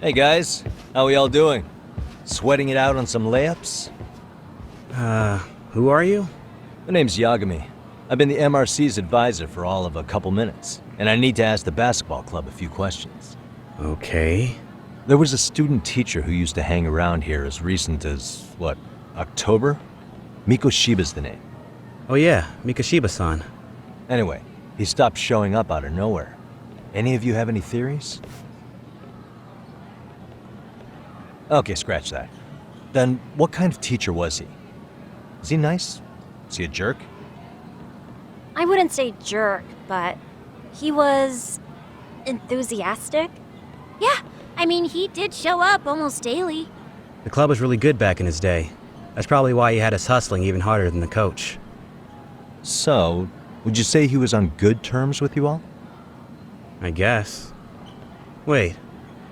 Hey guys, how we all doing? Sweating it out on some layups? Who are you? My name's Yagami. I've been the MRC's advisor for all of a couple minutes, and I need to ask the basketball club a few questions. Okay. There was a student teacher who used to hang around here as recent as, October? Mikoshiba's the name. Oh yeah, Mikoshiba-san. Anyway, he stopped showing up out of nowhere. Any of you have any theories? Okay, scratch that. Then, what kind of teacher was he? Was he nice? Was he a jerk? I wouldn't say jerk, but he was enthusiastic. Yeah, I mean, he did show up almost daily. The club was really good back in his day. That's probably why he had us hustling even harder than the coach. So, would you say he was on good terms with you all? I guess. Wait,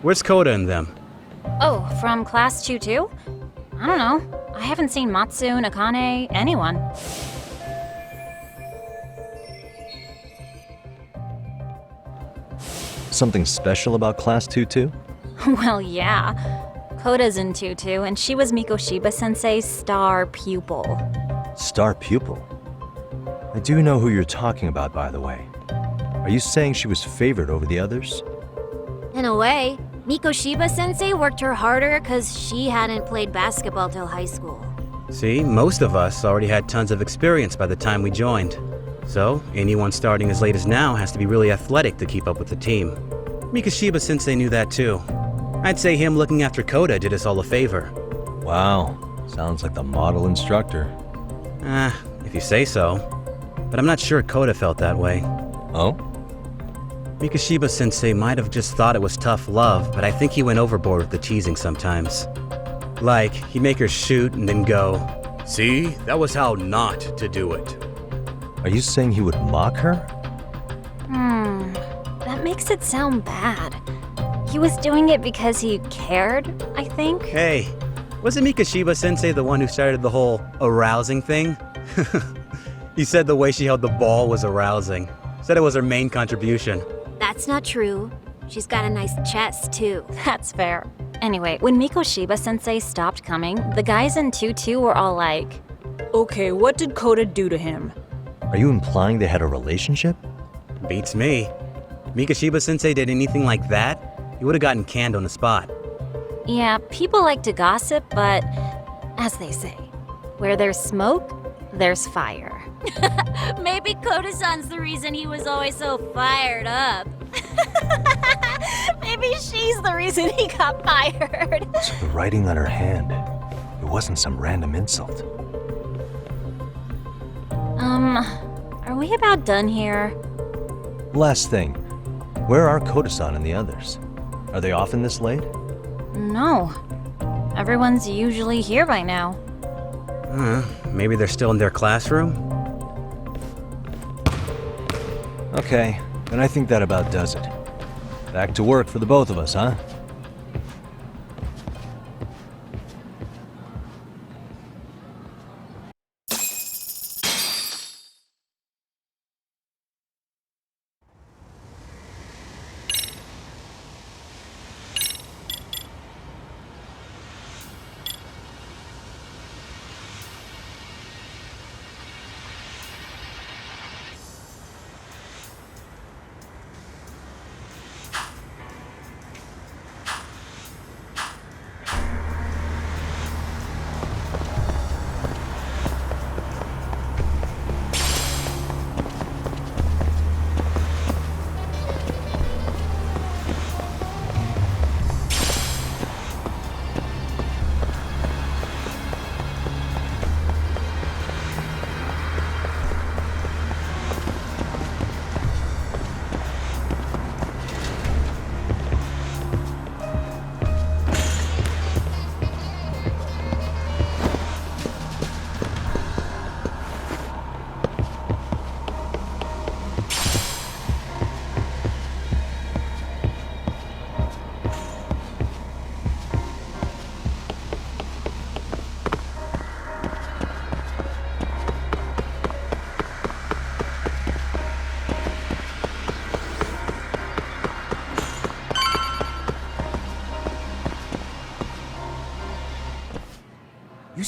where's Koda and them? Oh, from class 2 too? I don't know. I haven't seen Matsu, Nakane, anyone. Something special about Class 2 too? Well, yeah. Koda's in 2-2, and she was Mikoshiba-sensei's star pupil. Star pupil? I do know who you're talking about, by the way. Are you saying she was favored over the others? In a way, Mikoshiba-sensei worked her harder because she hadn't played basketball till high school. See, most of us already had tons of experience by the time we joined. So, anyone starting as late as now has to be really athletic to keep up with the team. Mikoshiba-sensei knew that too. I'd say him looking after Koda did us all a favor. Wow, sounds like the model instructor. If you say so. But I'm not sure Koda felt that way. Oh? Mikoshiba-sensei might have just thought it was tough love, but I think he went overboard with the teasing sometimes. Like, he'd make her shoot and then go, "See, that was how not to do it." Are you saying he would mock her? That makes it sound bad. He was doing it because he cared, I think. Hey, wasn't Mikoshiba-sensei the one who started the whole arousing thing? He said the way she held the ball was arousing. Said it was her main contribution. That's not true. She's got a nice chest, too. That's fair. Anyway, when Mikoshiba-sensei stopped coming, the guys in 2-2 were all like, Okay, what did Koda do to him? Are you implying they had a relationship? Beats me. Mikoshiba-sensei did anything like that, he would have gotten canned on the spot. yeah, people like to gossip, but as they say, where there's smoke, there's fire. Maybe Koda-san's the reason he was always so fired up. Maybe she's the reason he got fired. So the writing on her hand, it wasn't some random insult. Are we about done here? Last thing, where are Koda-san and the others? Are they often this late? No. Everyone's usually here by now. Maybe they're still in their classroom? Okay, then I think that about does it. Back to work for the both of us, huh?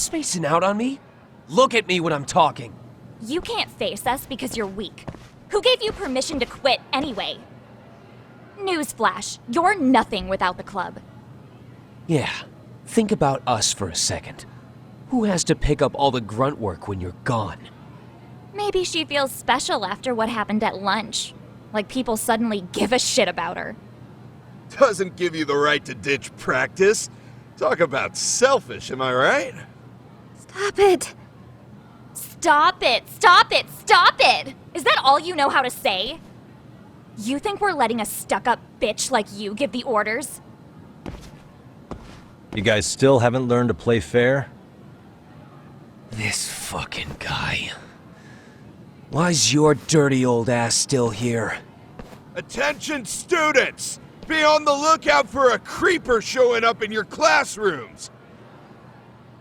spacing out on me? Look at me when I'm talking. You can't face us because you're weak. Who gave you permission to quit anyway? Newsflash, you're nothing without the club. Yeah, think about us for a second. Who has to pick up all the grunt work when you're gone? Maybe she feels special after what happened at lunch. Like people suddenly give a shit about her. Doesn't give you the right to ditch practice. Talk about selfish, am I right? Stop it. Stop it! Stop it! Stop it! Is that all you know how to say? You think we're letting a stuck-up bitch like you give the orders? You guys still haven't learned to play fair? This fucking guy. Why's your dirty old ass still here? Attention students! Be on the lookout for a creeper showing up in your classrooms!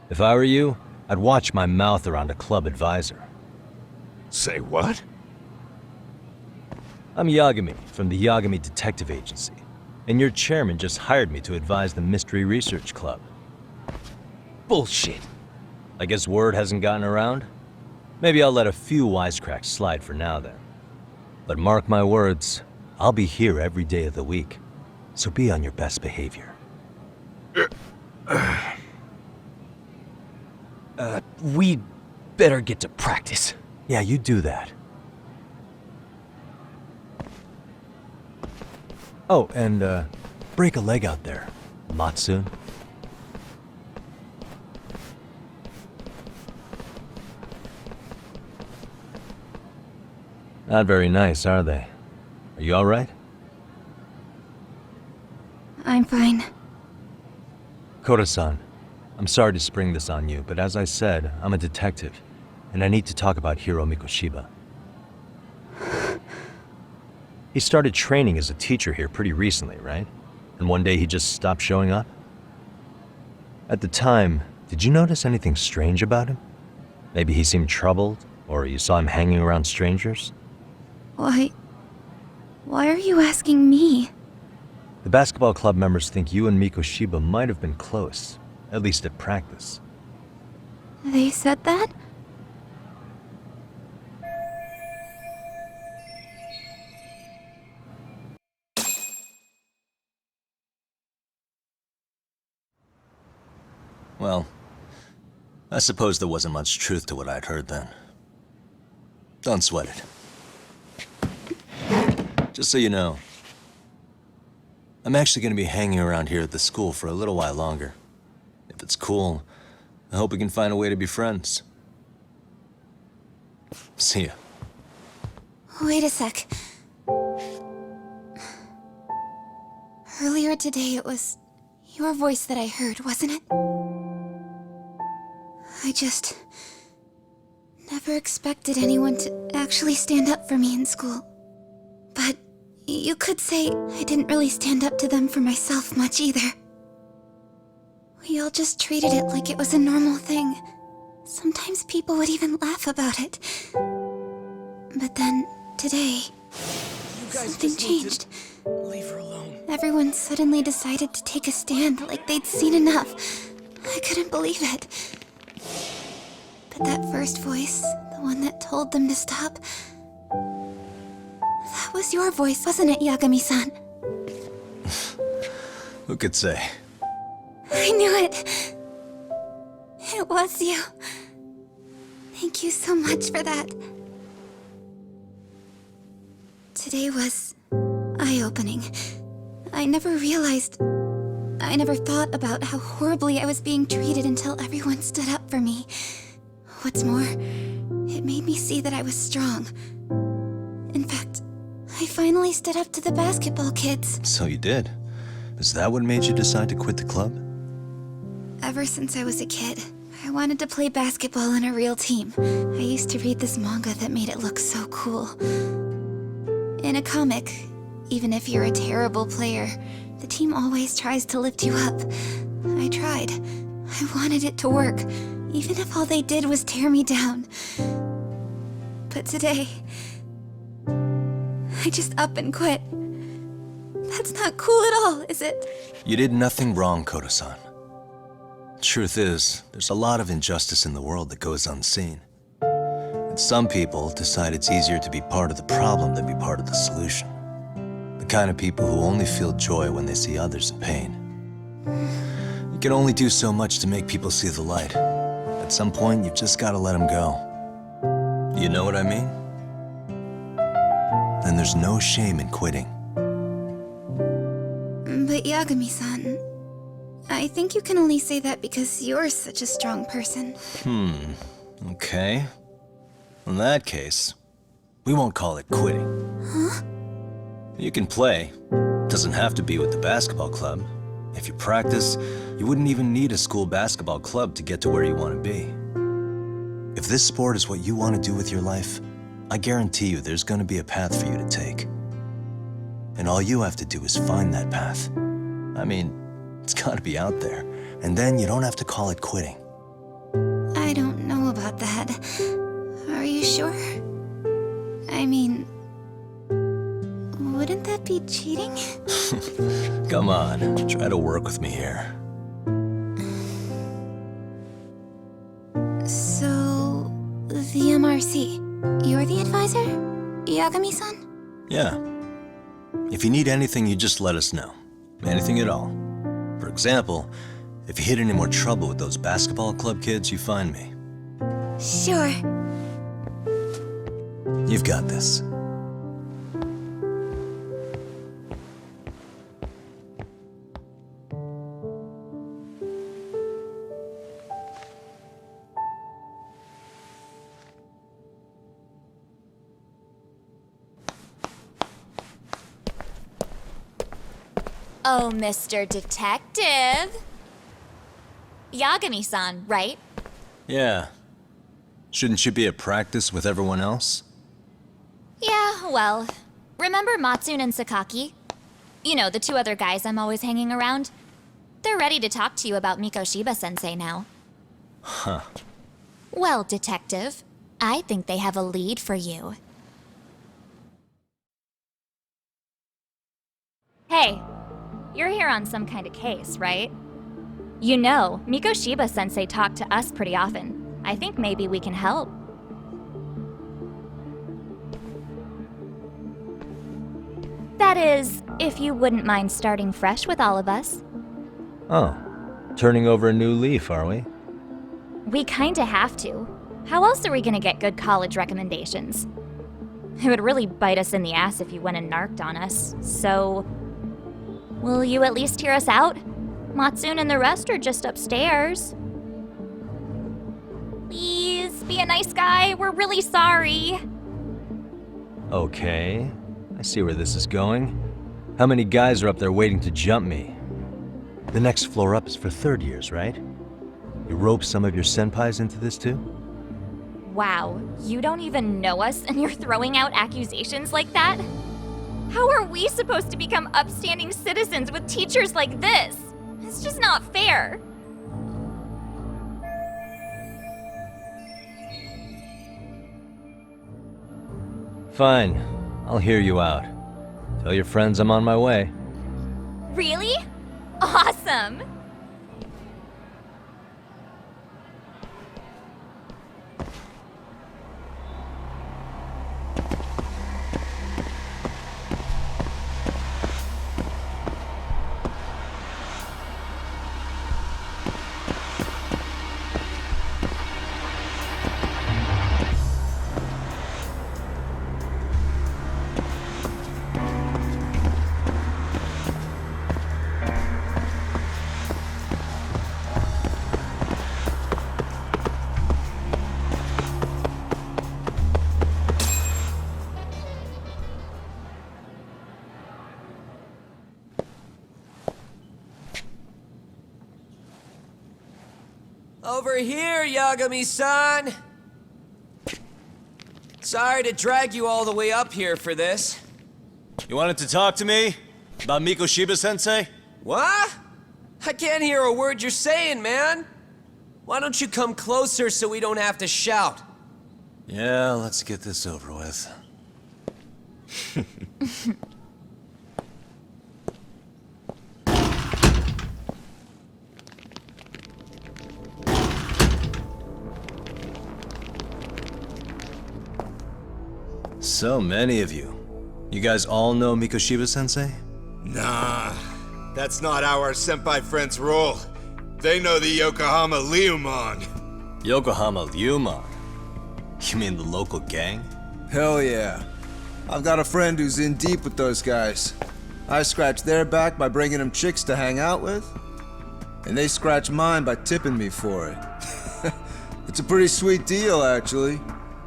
If I were you, I'd watch my mouth around a club advisor. Say what? I'm Yagami from the Yagami Detective Agency, and your chairman just hired me to advise the Mystery Research Club. Bullshit. I guess word hasn't gotten around? Maybe I'll let a few wisecracks slide for now then. But mark my words, I'll be here every day of the week, so be on your best behavior. We'd better get to practice. Yeah, you do that. Oh, and break a leg out there, Matsu. Not very nice, are they? Are you all right? I'm fine. Koda-san, I'm sorry to spring this on you, but as I said, I'm a detective, and I need to talk about Hiro Mikoshiba. He started training as a teacher here pretty recently, right? And one day he just stopped showing up? At the time, did you notice anything strange about him? Maybe he seemed troubled, or you saw him hanging around strangers? Why are you asking me? The basketball club members think you and Mikoshiba might have been close, at least at practice. They said that? Well, I suppose there wasn't much truth to what I'd heard then. Don't sweat it. Just so you know, I'm actually going to be hanging around here at the school for a little while longer. If it's cool, I hope we can find a way to be friends. See ya. Wait a sec. Earlier today, it was your voice that I heard, wasn't it? I just never expected anyone to actually stand up for me in school. But you could say I didn't really stand up to them for myself much either. We all just treated it like it was a normal thing. Sometimes people would even laugh about it. But then, today, something changed. Leave her alone. Everyone suddenly decided to take a stand like they'd seen enough. I couldn't believe it. But that first voice, the one that told them to stop, that was your voice, wasn't it, Yagami-san? Who could say? I knew it. It was you. Thank you so much for that. Today was eye-opening. I never thought about how horribly I was being treated until everyone stood up for me. What's more, it made me see that I was strong. In fact, I finally stood up to the basketball kids. So you did. Is that what made you decide to quit the club? Ever since I was a kid, I wanted to play basketball on a real team. I used to read this manga that made it look so cool. In a comic, even if you're a terrible player, the team always tries to lift you up. I tried. I wanted it to work, even if all they did was tear me down. But today, I just up and quit. That's not cool at all, is it? You did nothing wrong, Koda-san. Truth is, there's a lot of injustice in the world that goes unseen. And some people decide it's easier to be part of the problem than be part of the solution. The kind of people who only feel joy when they see others in pain. You can only do so much to make people see the light. At some point, you've just got to let them go. You know what I mean? Then there's no shame in quitting. But Yagami-san, I think you can only say that because you're such a strong person. Okay. In that case, we won't call it quitting. Huh? You can play. Doesn't have to be with the basketball club. If you practice, you wouldn't even need a school basketball club to get to where you want to be. If this sport is what you want to do with your life, I guarantee you there's going to be a path for you to take. And all you have to do is find that path. I mean, it's got to be out there. And then you don't have to call it quitting. I don't know about that. Are you sure? I mean, wouldn't that be cheating? Come on, try to work with me here. So, the MRC, you're the advisor? Yagami-san? Yeah. If you need anything, you just let us know. Anything at all. For example, if you hit any more trouble with those basketball club kids, you find me. Sure. You've got this. Oh, Mr. Detective. Yagami-san, right? Yeah. Shouldn't you be at practice with everyone else? Yeah, well, remember Matsune and Sakaki? You know, the two other guys I'm always hanging around? They're ready to talk to you about Mikoshiba-sensei now. Huh. Well, Detective, I think they have a lead for you. Hey, you're here on some kind of case, right? You know, Mikoshiba-sensei talked to us pretty often. I think maybe we can help. That is, if you wouldn't mind starting fresh with all of us. Oh. Turning over a new leaf, are we? We kinda have to. How else are we gonna get good college recommendations? It would really bite us in the ass if you went and narked on us, so... Will you at least hear us out? Matsune and the rest are just upstairs. Please, be a nice guy. We're really sorry. Okay. I see where this is going. How many guys are up there waiting to jump me? The next floor up is for third years, right? You rope some of your senpais into this too? Wow, you don't even know us and you're throwing out accusations like that? How are we supposed to become upstanding citizens with teachers like this? It's just not fair. Fine. I'll hear you out. Tell your friends I'm on my way. Really? Awesome! Over here, Yagami-san! Sorry to drag you all the way up here for this. You wanted to talk to me? About Mikoshiba-sensei? What? I can't hear a word you're saying, man! Why don't you come closer so we don't have to shout? Yeah, let's get this over with. So many of you. You guys all know Mikoshiba-sensei? Nah, that's not how our senpai friends roll. They know the Yokohama Ryumon. Yokohama Ryumon? You mean the local gang? Hell yeah. I've got a friend who's in deep with those guys. I scratch their back by bringing them chicks to hang out with, and they scratch mine by tipping me for it. It's a pretty sweet deal, actually.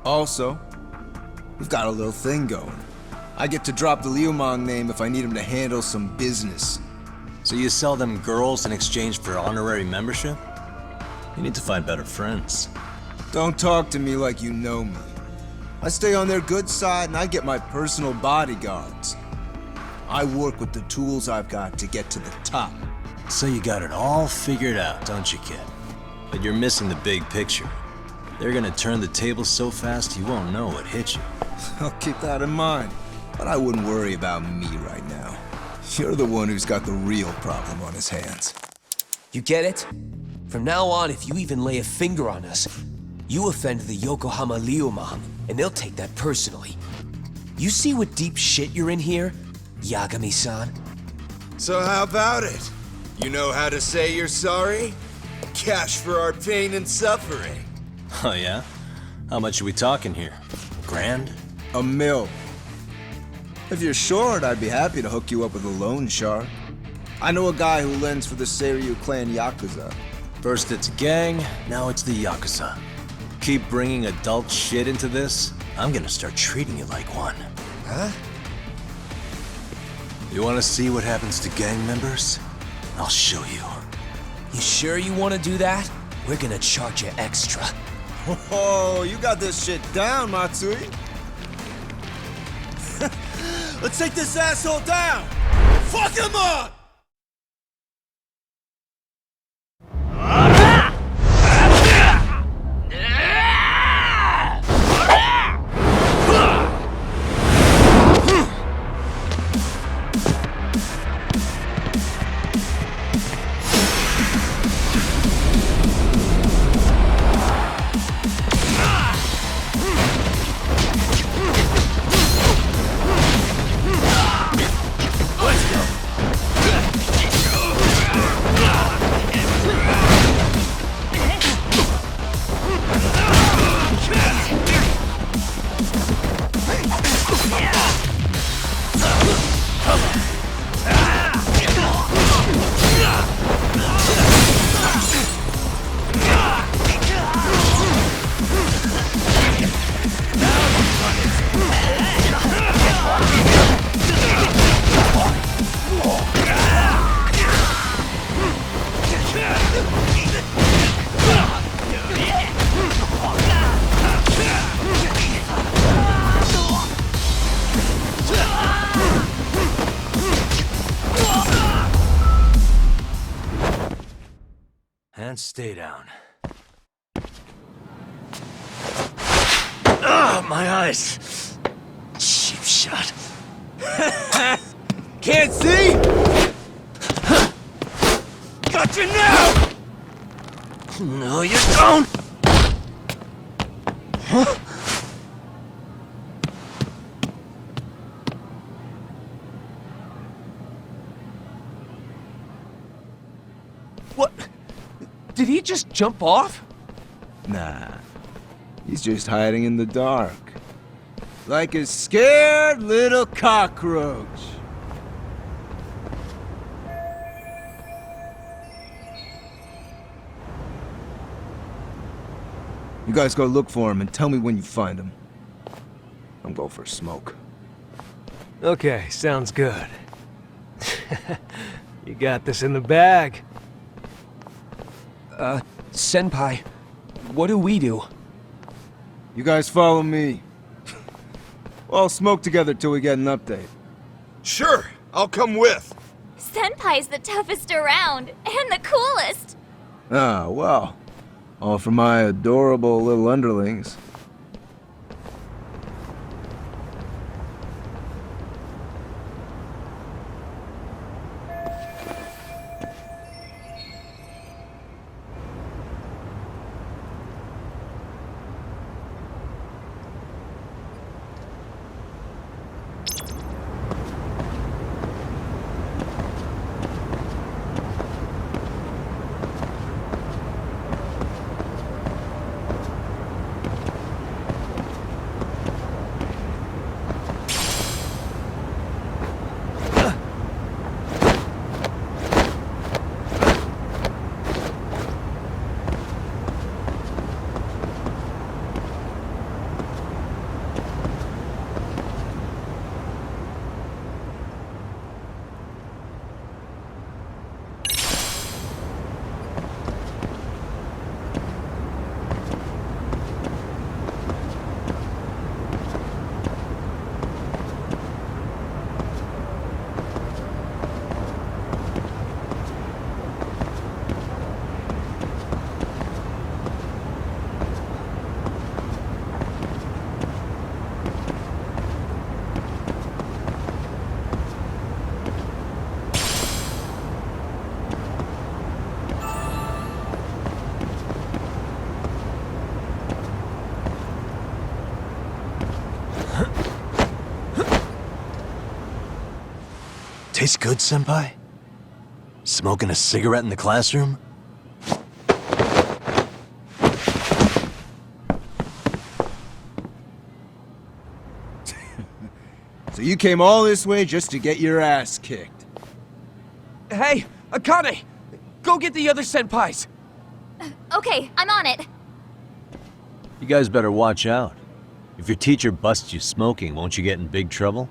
Also, we've got a little thing going. I get to drop the Ryumon name if I need him to handle some business. So you sell them girls in exchange for honorary membership? You need to find better friends. Don't talk to me like you know me. I stay on their good side and I get my personal bodyguards. I work with the tools I've got to get to the top. So you got it all figured out, don't you, kid? But you're missing the big picture. They're gonna turn the tables so fast you won't know what hit you. I'll keep that in mind. But I wouldn't worry about me right now. You're the one who's got the real problem on his hands. You get it? From now on, if you even lay a finger on us, you offend the Yokohama Ryumon, and they'll take that personally. You see what deep shit you're in here, Yagami-san? So how about it? You know how to say you're sorry? Cash for our pain and suffering. Oh yeah? How much are we talking here? Grand? $1 million. If you're short, I'd be happy to hook you up with a loan shark. I know a guy who lends for the Seiryu clan Yakuza. First it's gang, now it's the Yakuza. Keep bringing adult shit into this, I'm gonna start treating you like one. Huh? You wanna see what happens to gang members? I'll show you. You sure you want to do that? We're gonna charge you extra. Oh, you got this shit down, Matsui. Let's take this asshole down! Fuck him up! And stay down. Ah, my eyes! Cheap shot. Can't see? Got you now! No, you don't! What? Did he just jump off? Nah, he's just hiding in the dark. Like a scared little cockroach. You guys go look for him and tell me when you find him. I'm going for a smoke. Okay, sounds good. You got this in the bag. Senpai, what do we do? You guys follow me. We'll all smoke together till we get an update. Sure, I'll come with. Senpai's the toughest around, and the coolest! Ah, well. All for my adorable little underlings. Tastes good, Senpai? Smoking a cigarette in the classroom? So you came all this way just to get your ass kicked. Hey, Akane! Go get the other senpais! Okay, I'm on it. You guys better watch out. If your teacher busts you smoking, won't you get in big trouble?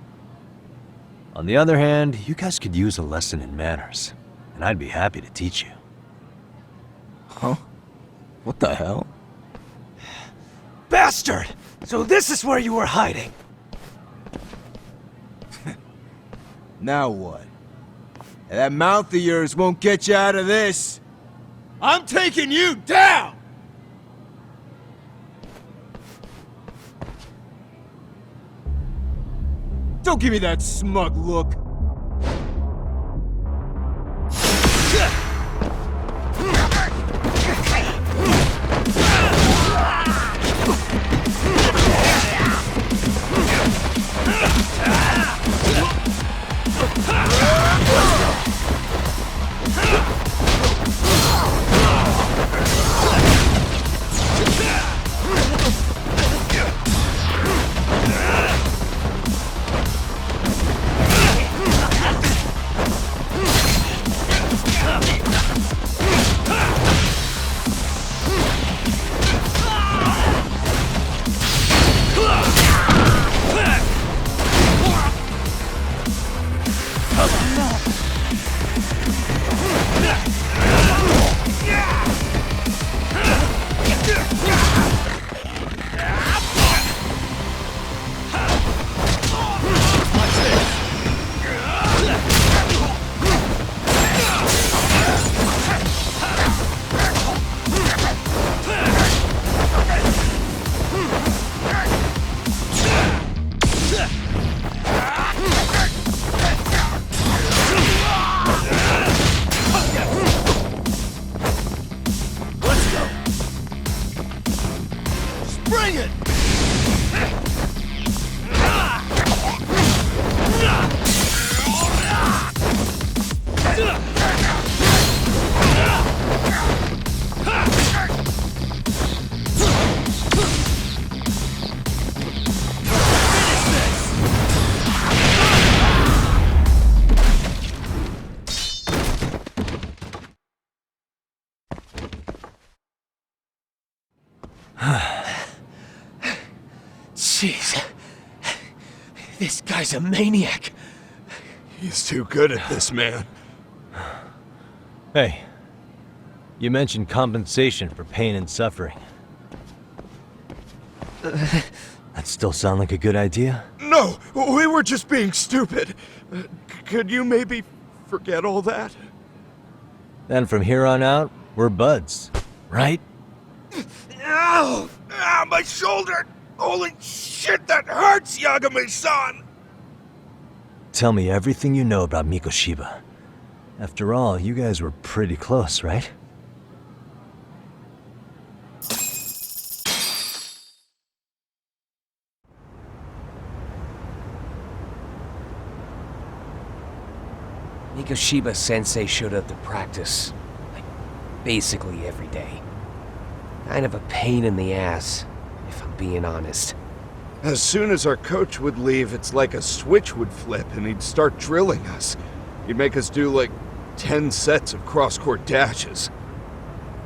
On the other hand, you guys could use a lesson in manners, and I'd be happy to teach you. Huh? What the hell? Bastard! So this is where you were hiding. Now what? That mouth of yours won't get you out of this. I'm taking you down! Don't give me that smug look. Jeez. This guy's a maniac. He's too good at this, man. Hey, you mentioned compensation for pain and suffering. That still sound like a good idea? No, we were just being stupid. Could you maybe forget all that? Then from here on out, we're buds, right? Ow! Ah, my shoulder! Holy shit, that hurts, Yagami-san! Tell me everything you know about Mikoshiba. After all, you guys were pretty close, right? Mikoshiba Sensei showed up to practice, like, basically every day. Kind of a pain in the ass, if I'm being honest. As soon as our coach would leave, it's like a switch would flip and he'd start drilling us. He'd make us do like 10 sets of cross-court dashes.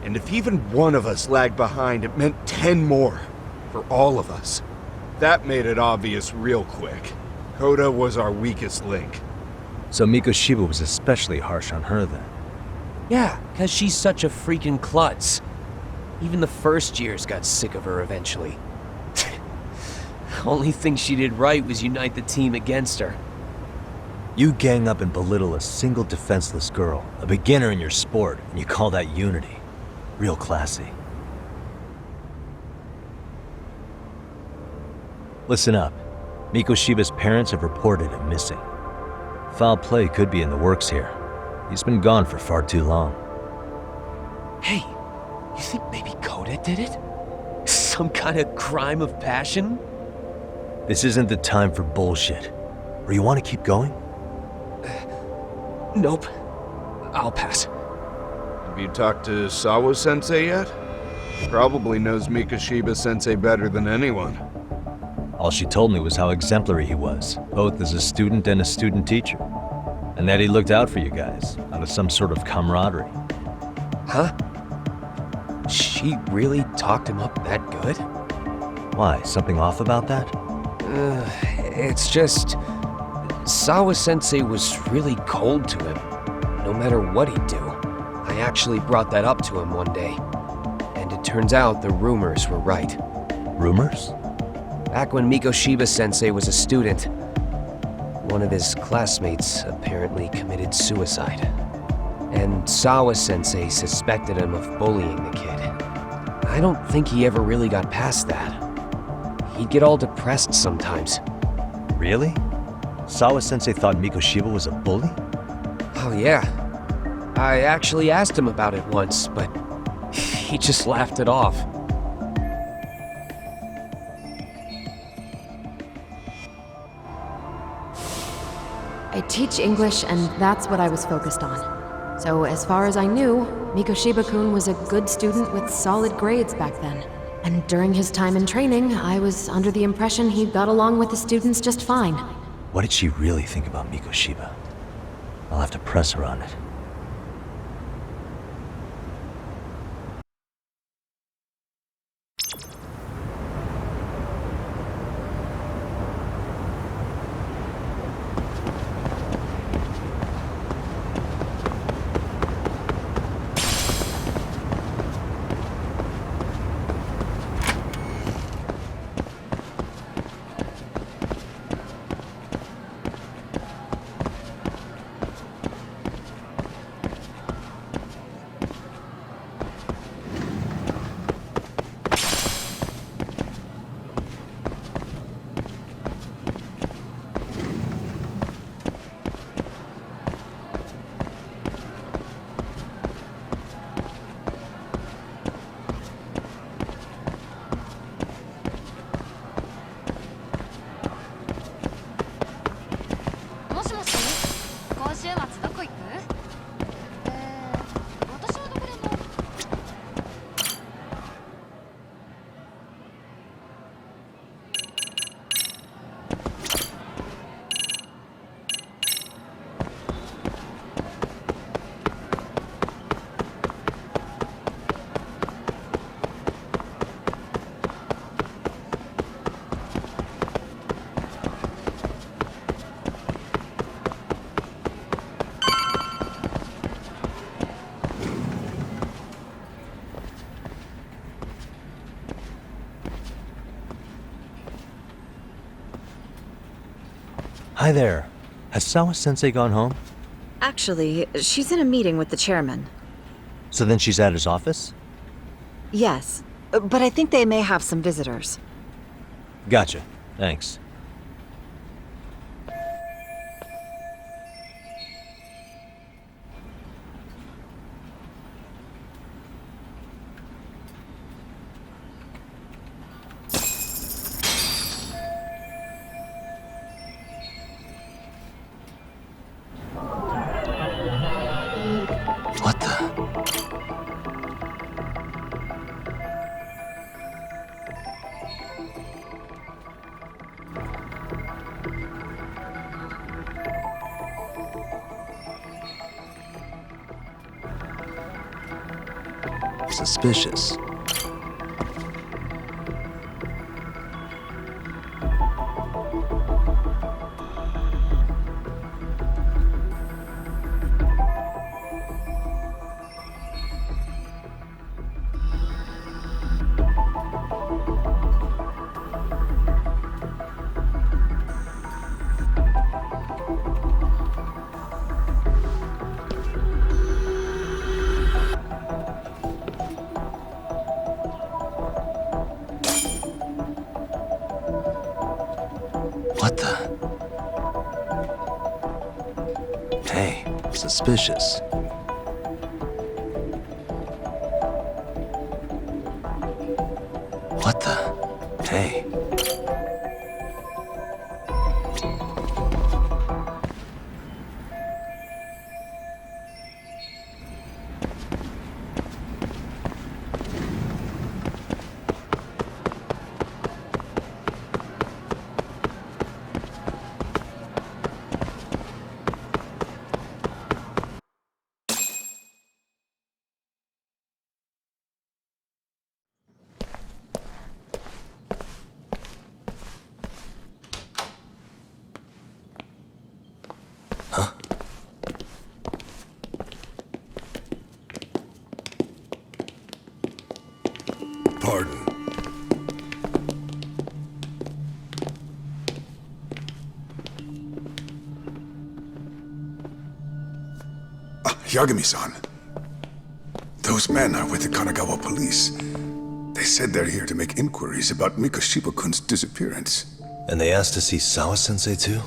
And if even one of us lagged behind, it meant 10 more. For all of us. That made it obvious real quick. Koda was our weakest link. So Mikoshiba was especially harsh on her then. Yeah, because she's such a freaking klutz. Even the first years got sick of her eventually. Only thing she did right was unite the team against her. You gang up and belittle a single defenseless girl, a beginner in your sport, and you call that unity. Real classy. Listen up. Mikoshiba's parents have reported him missing. Foul play could be in the works here. He's been gone for far too long. Hey, you think maybe Koda did it? Some kind of crime of passion? This isn't the time for bullshit. Or you want to keep going? Nope. I'll pass. Have you talked to Sawa-sensei yet? Probably knows Mikashiba-sensei better than anyone. All she told me was how exemplary he was, both as a student and a student teacher. And that he looked out for you guys, out of some sort of camaraderie. Huh? She really talked him up that good? Why, something off about that? It's just... Sawa-sensei was really cold to him, no matter what he'd do. I actually brought that up to him one day. And it turns out the rumors were right. Rumors? Back when Mikoshiba-sensei was a student, one of his classmates apparently committed suicide. And Sawa-sensei suspected him of bullying the kid. I don't think he ever really got past that. He'd get all depressed sometimes. Really? Sawa-sensei thought Mikoshiba was a bully? Oh yeah. I actually asked him about it once, but he just laughed it off. I teach English, and that's what I was focused on. So as far as I knew, Mikoshiba-kun was a good student with solid grades back then. And during his time in training, I was under the impression he got along with the students just fine. What did she really think about Mikoshiba? I'll have to press her on it. Hi there. Has Sawa-sensei gone home? Actually, she's in a meeting with the chairman. So then she's at his office? Yes, but I think they may have some visitors. Gotcha. Thanks. What the? Suspicious. What the? Hey, suspicious. What the? Hey. Yagami-san. Those men are with the Kanagawa police. They said they're here to make inquiries about Mikoshiba-kun's disappearance. And they asked to see Sawa-sensei too?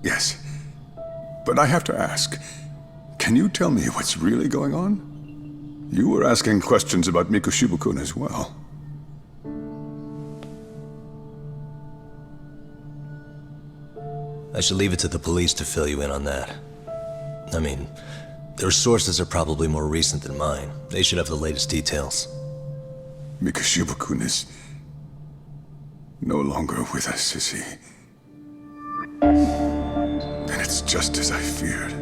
Yes. But I have to ask, can you tell me what's really going on? You were asking questions about Mikoshiba-kun as well. I should leave it to the police to fill you in on that. I mean, their sources are probably more recent than mine. They should have the latest details. Mikoshiba-kun is no longer with us, is he? Then it's just as I feared.